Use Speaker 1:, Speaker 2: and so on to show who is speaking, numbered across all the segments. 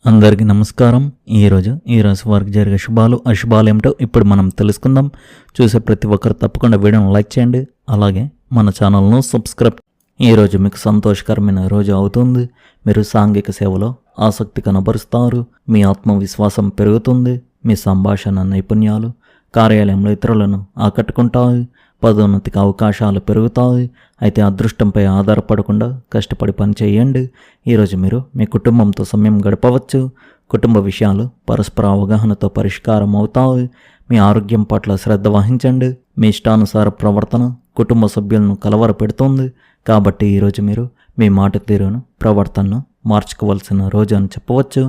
Speaker 1: అందరికీ నమస్కారం. ఈ రాశి వారికి జరిగే శుభాలు అశుభాలు ఏమిటో ఇప్పుడు మనం తెలుసుకుందాం. చూసే ప్రతి ఒక్కరు తప్పకుండా వీడియోను లైక్ చేయండి, అలాగే మన ఛానల్ను సబ్స్క్రైబ్. ఈరోజు మీకు సంతోషకరమైన రోజు అవుతుంది. మీరు సాంఘిక సేవలో ఆసక్తి కనబరుస్తారు, మీ ఆత్మవిశ్వాసం పెరుగుతుంది, మీ సంభాషణ నైపుణ్యాలు కార్యాలయంలో ఇతరులను ఆకట్టుకుంటాయి, పదోన్నతికి అవకాశాలు పెరుగుతాయి. అయితే అదృష్టంపై ఆధారపడకుండా కష్టపడి పని చేయండి. ఈరోజు మీరు మీ కుటుంబంతో సమయం గడపవచ్చు. కుటుంబ విషయాలు పరస్పర అవగాహనతో పరిష్కారం అవుతాయి. మీ ఆరోగ్యం పట్ల శ్రద్ధ వహించండి. మీ ఇష్టానుసార ప్రవర్తన కుటుంబ సభ్యులను కలవరపెడుతుంది. కాబట్టి ఈరోజు మీరు మీ మాట తీరును ప్రవర్తనను మార్చుకోవాల్సిన రోజు అని చెప్పవచ్చు.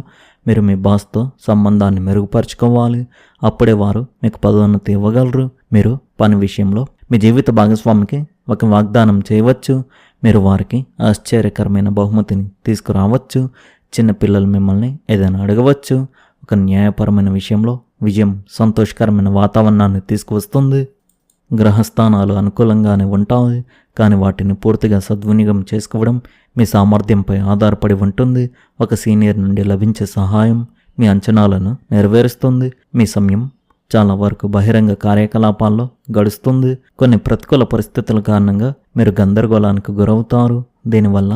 Speaker 1: మీరు మీ బాస్తో సంబంధాన్ని మెరుగుపరుచుకోవాలి. అప్పుడే వారు మీకు పదోన్నతి ఇవ్వగలరు. మీరు పని విషయంలో మీ జీవిత భాగస్వామికి ఒక వాగ్దానం చేయవచ్చు. మీరు వారికి ఆశ్చర్యకరమైన బహుమతిని తీసుకురావచ్చు. చిన్నపిల్లలు మిమ్మల్ని ఏదైనా అడగవచ్చు. ఒక న్యాయపరమైన విషయంలో విజయం సంతోషకరమైన వాతావరణాన్ని తీసుకువస్తుంది. గ్రహస్థానాలు అనుకూలంగానే ఉంటాయి, కానీ వాటిని పూర్తిగా సద్వినియోగం చేసుకోవడం మీ సామర్థ్యంపై ఆధారపడి ఉంటుంది. ఒక సీనియర్ నుండి లభించే సహాయం మీ అంచనాలను నెరవేరుస్తుంది. మీ సమయం చాలా వరకు బహిరంగ కార్యకలాపాల్లో గడుస్తుంది. కొన్ని ప్రతికూల పరిస్థితుల కారణంగా మీరు గందరగోళానికి గురవుతారు. దీనివల్ల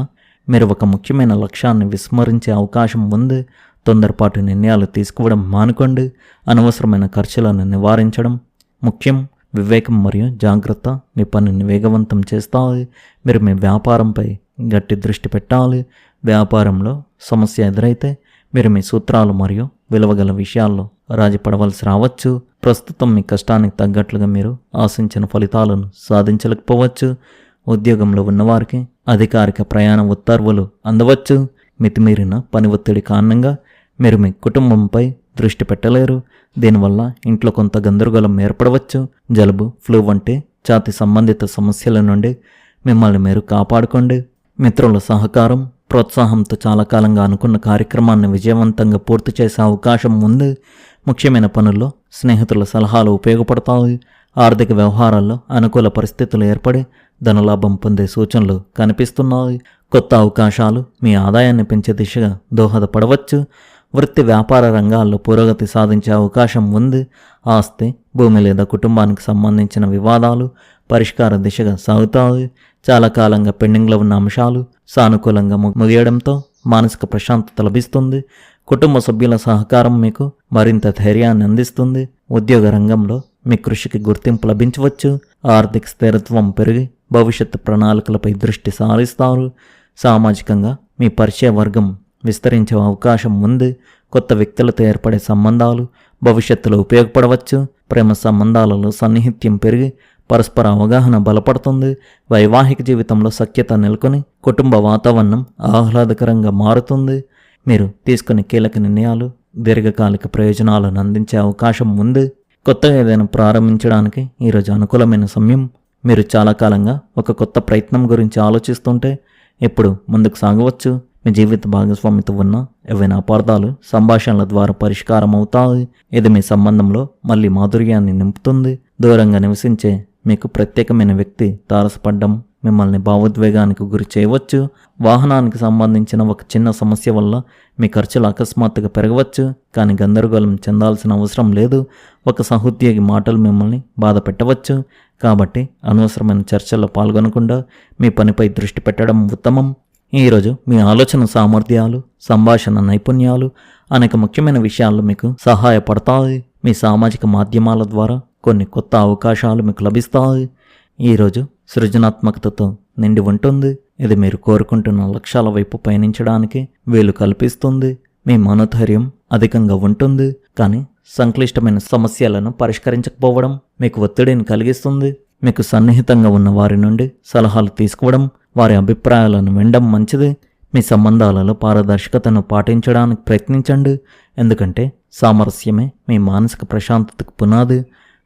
Speaker 1: మీరు ఒక ముఖ్యమైన లక్ష్యాన్ని విస్మరించే అవకాశం ఉంది. తొందరపాటు నిర్ణయాలు తీసుకోవడం మానుకోండి. అనవసరమైన ఖర్చులను నివారించడం ముఖ్యం. వివేకం మరియు జాగ్రత్త మీ పనిని వేగవంతం చేస్తాయి. మీరు మీ వ్యాపారంపై గట్టి దృష్టి పెట్టాలి. వ్యాపారంలో సమస్య ఎదురైతే మీరు మీ సూత్రాలు మరియు విలువగల విషయాల్లో రాజీ పడవలసి రావచ్చు. ప్రస్తుతం మీ కష్టానికి తగ్గట్లుగా మీరు ఆశించిన ఫలితాలను సాధించలేకపోవచ్చు. ఉద్యోగంలో ఉన్నవారికి అధికారిక ప్రయాణ ఉత్తర్వులు అందవచ్చు. మితిమీరిన పని ఒత్తిడి కారణంగా మీరు మీ కుటుంబంపై దృష్టి పెట్టలేరు. దీనివల్ల ఇంట్లో కొంత గందరగోళం ఏర్పడవచ్చు. జలుబు, ఫ్లూ వంటి ఛాతీ సంబంధిత సమస్యల నుండి మిమ్మల్ని మీరు కాపాడుకోండి. మిత్రుల సహకారం ప్రోత్సాహంతో చాలా కాలంగా అనుకున్న కార్యక్రమాన్ని విజయవంతంగా పూర్తి చేసే అవకాశం ఉంది. ముఖ్యమైన పనుల్లో స్నేహితుల సలహాలు ఉపయోగపడతాయి. ఆర్థిక వ్యవహారాల్లో అనుకూల పరిస్థితులు ఏర్పడి ధనలాభం పొందే సూచనలు కనిపిస్తున్నాయి. కొత్త అవకాశాలు మీ ఆదాయాన్ని పెంచే దిశగా దోహదపడవచ్చు. వృత్తి వ్యాపార రంగాల్లో పురోగతి సాధించే అవకాశం ఉంది. ఆస్తి, భూమి లేదా కుటుంబానికి సంబంధించిన వివాదాలు పరిష్కార దిశగా సాగుతాయి. చాలా కాలంగా పెండింగ్లో ఉన్న అంశాలు సానుకూలంగా ముగియడంతో మానసిక ప్రశాంతత లభిస్తుంది. కుటుంబ సభ్యుల సహకారం మీకు మరింత ధైర్యాన్ని అందిస్తుంది. ఉద్యోగ రంగంలో మీ కృషికి గుర్తింపు లభించవచ్చు. ఆర్థిక స్థిరత్వం పెరిగి భవిష్యత్తు ప్రణాళికలపై దృష్టి సారిస్తారు. సామాజికంగా మీ పరిచయ వర్గం విస్తరించే అవకాశం ఉంది. కొత్త వ్యక్తులతో ఏర్పడే సంబంధాలు భవిష్యత్తులో ఉపయోగపడవచ్చు. ప్రేమ సంబంధాలలో సన్నిహిత్యం పెరిగి పరస్పర అవగాహన బలపడుతుంది. వైవాహిక జీవితంలో సఖ్యత నెలకొని కుటుంబ వాతావరణం ఆహ్లాదకరంగా మారుతుంది. మీరు తీసుకునే కీలక నిర్ణయాలు దీర్ఘకాలిక ప్రయోజనాలను అందించే అవకాశం ఉంది. కొత్తగా ఏదైనా ప్రారంభించడానికి ఈరోజు అనుకూలమైన సమయం. మీరు చాలా కాలంగా ఒక కొత్త ప్రయత్నం గురించి ఆలోచిస్తుంటే ఇప్పుడు ముందుకు సాగవచ్చు. మీ జీవిత భాగస్వామితో ఉన్న ఏవైనా అపార్థాలు సంభాషణల ద్వారా పరిష్కారం అవుతాయి. ఇది మీ సంబంధంలో మళ్ళీ మాధుర్యాన్ని నింపుతుంది. దూరంగా నివసించే మీకు ప్రత్యేకమైన వ్యక్తి తారసపడ్డం మిమ్మల్ని భావోద్వేగానికి గురి చేయవచ్చు. వాహనానికి సంబంధించిన ఒక చిన్న సమస్య వల్ల మీ ఖర్చులు అకస్మాత్తుగా పెరగవచ్చు, కానీ గందరగోళం చెందాల్సిన అవసరం లేదు. ఒక సహోద్యోగి మాటలు మిమ్మల్ని బాధ పెట్టవచ్చు. కాబట్టి అనవసరమైన చర్చల్లో పాల్గొనకుండా మీ పనిపై దృష్టి పెట్టడం ఉత్తమం. ఈరోజు మీ ఆలోచన సామర్థ్యాలు, సంభాషణ నైపుణ్యాలు అనేక ముఖ్యమైన విషయాల్లో మీకు సహాయపడతాయి. మీ సామాజిక మాధ్యమాల ద్వారా కొన్ని కొత్త అవకాశాలు మీకు లభిస్తాయి. ఈరోజు సృజనాత్మకతతో నిండి ఉంటుంది. ఇది మీరు కోరుకుంటున్న లక్ష్యాల వైపు పయనించడానికి వీలు కల్పిస్తుంది. మీ మనోధైర్యం అధికంగా ఉంటుంది, కానీ సంక్లిష్టమైన సమస్యలను పరిష్కరించకపోవడం మీకు ఒత్తిడిని కలిగిస్తుంది. మీకు సన్నిహితంగా ఉన్న వారి నుండి సలహాలు తీసుకోవడం, వారి అభిప్రాయాలను వినడం మంచిది. మీ సంబంధాలలో పారదర్శకతను పాటించడానికి ప్రయత్నించండి, ఎందుకంటే సామరస్యమే మీ మానసిక ప్రశాంతతకు పునాది.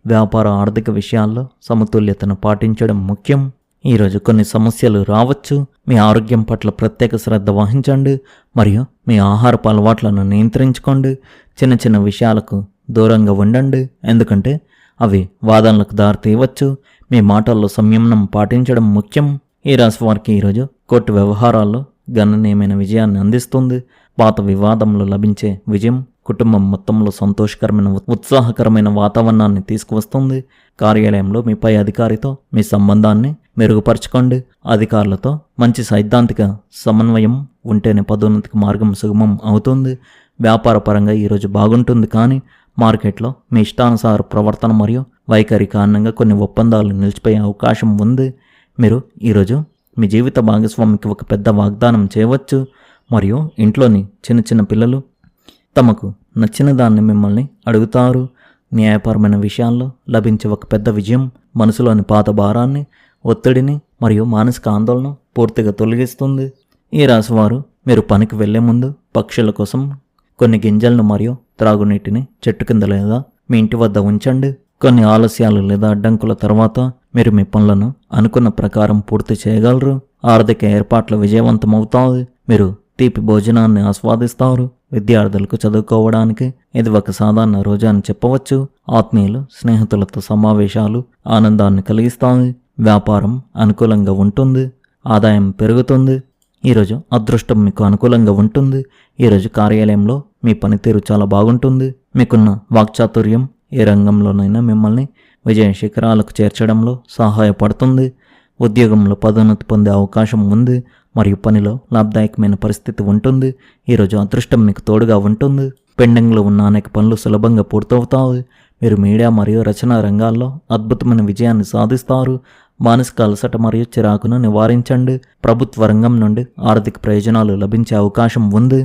Speaker 1: వ్యాపార ఆర్థిక విషయాల్లో సమతుల్యతను పాటించడం ముఖ్యం. ఈరోజు కొన్ని సమస్యలు రావచ్చు. మీ ఆరోగ్యం పట్ల ప్రత్యేక శ్రద్ధ వహించండి మరియు మీ ఆహారపు అలవాట్లను నియంత్రించుకోండి. చిన్న చిన్న విషయాలకు దూరంగా ఉండండి, ఎందుకంటే అవి వాదనలకు దారితీయవచ్చు. మీ మాటల్లో సంయమనం పాటించడం ముఖ్యం. ఈ రాశి వారికి ఈరోజు కోర్టు వ్యవహారాల్లో గణనీయమైన విజయాన్ని అందిస్తుంది. పాత వివాదంలో లభించే విజయం కుటుంబం మొత్తంలో సంతోషకరమైన ఉత్సాహకరమైన వాతావరణాన్ని తీసుకువస్తుంది. కార్యాలయంలో మీ పై అధికారితో మీ సంబంధాన్ని మెరుగుపరచుకోండి. అధికారులతో మంచి సైద్ధాంతిక సమన్వయం ఉంటేనే పదోన్నతికి మార్గం సుగమం అవుతుంది. వ్యాపార పరంగా ఈరోజు బాగుంటుంది, కానీ మార్కెట్లో మీ ఇష్టానుసార ప్రవర్తన మరియు వైఖరి కారణంగా కొన్ని ఒప్పందాలు నిలిచిపోయే అవకాశం ఉంది. మీరు ఈరోజు మీ జీవిత భాగస్వామికి ఒక పెద్ద వాగ్దానం చేయవచ్చు మరియు ఇంట్లోని చిన్న చిన్న పిల్లలు తమకు నచ్చిన దాన్ని మిమ్మల్ని అడుగుతారు. న్యాయపరమైన విషయాల్లో లభించే ఒక పెద్ద విజయం మనసులోని పాత భారాన్ని, ఒత్తిడిని మరియు మానసిక ఆందోళన పూర్తిగా తొలగిస్తుంది. ఈ రాశివారు మీరు పనికి వెళ్లే ముందు పక్షుల కోసం కొన్ని గింజలను మరియు త్రాగునీటిని చెట్టు కింద లేదా మీ ఇంటి వద్ద ఉంచండి. కొన్ని ఆలస్యాలు లేదా అడ్డంకుల తర్వాత మీరు మీ పనులను అనుకున్న ప్రకారం పూర్తి చేయగలరు. ఆర్థిక ఏర్పాట్లు విజయవంతమవుతాయి. మీరు తీపి భోజనాన్ని ఆస్వాదిస్తారు. విద్యార్థులకు చదువుకోవడానికి ఇది ఒక సాధారణ రోజు అని చెప్పవచ్చు. ఆత్మీయులు, స్నేహితులతో సమావేశాలు ఆనందాన్ని కలిగిస్తాయి. వ్యాపారం అనుకూలంగా ఉంటుంది. ఆదాయం పెరుగుతుంది. ఈరోజు అదృష్టం మీకు అనుకూలంగా ఉంటుంది. ఈరోజు కార్యాలయంలో మీ పనితీరు చాలా బాగుంటుంది. మీకున్న వాక్చాతుర్యం ఏ రంగంలోనైనా మిమ్మల్ని విజయ శిఖరాలకు చేర్చడంలో సహాయపడుతుంది. ఉద్యోగంలో పదోన్నతి పొందే అవకాశం ఉంది మరియు పనిలో లాభదాయకమైన పరిస్థితి ఉంటుంది. ఈరోజు అదృష్టం మీకు తోడుగా ఉంటుంది. పెండింగ్లో ఉన్న అనేక పనులు సులభంగా పూర్తవుతాయి. మీరు మీడియా మరియు రచనా రంగాల్లో అద్భుతమైన విజయాన్ని సాధిస్తారు. మానసిక అలసట మరియు చిరాకును నివారించండి. ప్రభుత్వ రంగం నుండి ఆర్థిక ప్రయోజనాలు లభించే అవకాశం ఉంది.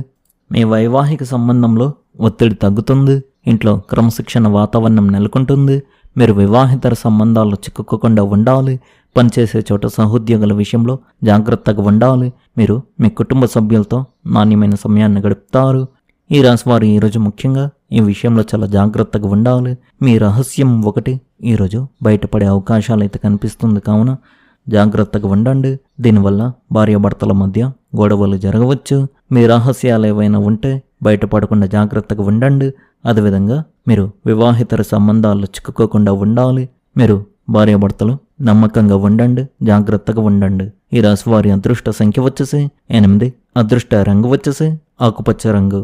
Speaker 1: మీ వైవాహిక సంబంధంలో ఒత్తిడి తగ్గుతుంది. ఇంట్లో క్రమశిక్షణ వాతావరణం నెలకొంటుంది. మీరు వివాహితర సంబంధాల్లో చిక్కుకోకుండా ఉండాలి. పనిచేసే చోట సహోద్యోగుల విషయంలో జాగ్రత్తగా ఉండాలి. మీరు మీ కుటుంబ సభ్యులతో నాణ్యమైన సమయాన్ని గడుపుతారు. ఈ రాశివారు ఈరోజు ముఖ్యంగా ఈ విషయంలో చాలా జాగ్రత్తగా ఉండాలి. మీ రహస్యం ఒకటి ఈరోజు బయటపడే అవకాశాలు అయితే కనిపిస్తుంది, కావున జాగ్రత్తగా ఉండండి. దీనివల్ల భార్యాభర్తల మధ్య గొడవలు జరగవచ్చు. మీ రహస్యాలు ఏవైనా ఉంటే బయటపడకుండా జాగ్రత్తగా ఉండండి. అదేవిధంగా మీరు వివాహితర సంబంధాల్లో చిక్కుకోకుండా ఉండాలి. మీరు భార్యాభర్తలు నమ్మకంగా ఉండండి, జాగ్రత్తగా ఉండండి. ఈ రాశి వారి అదృష్ట సంఖ్య వచ్చేసి 8, అదృష్ట రంగు వచ్చేసి ఆకుపచ్చ రంగు.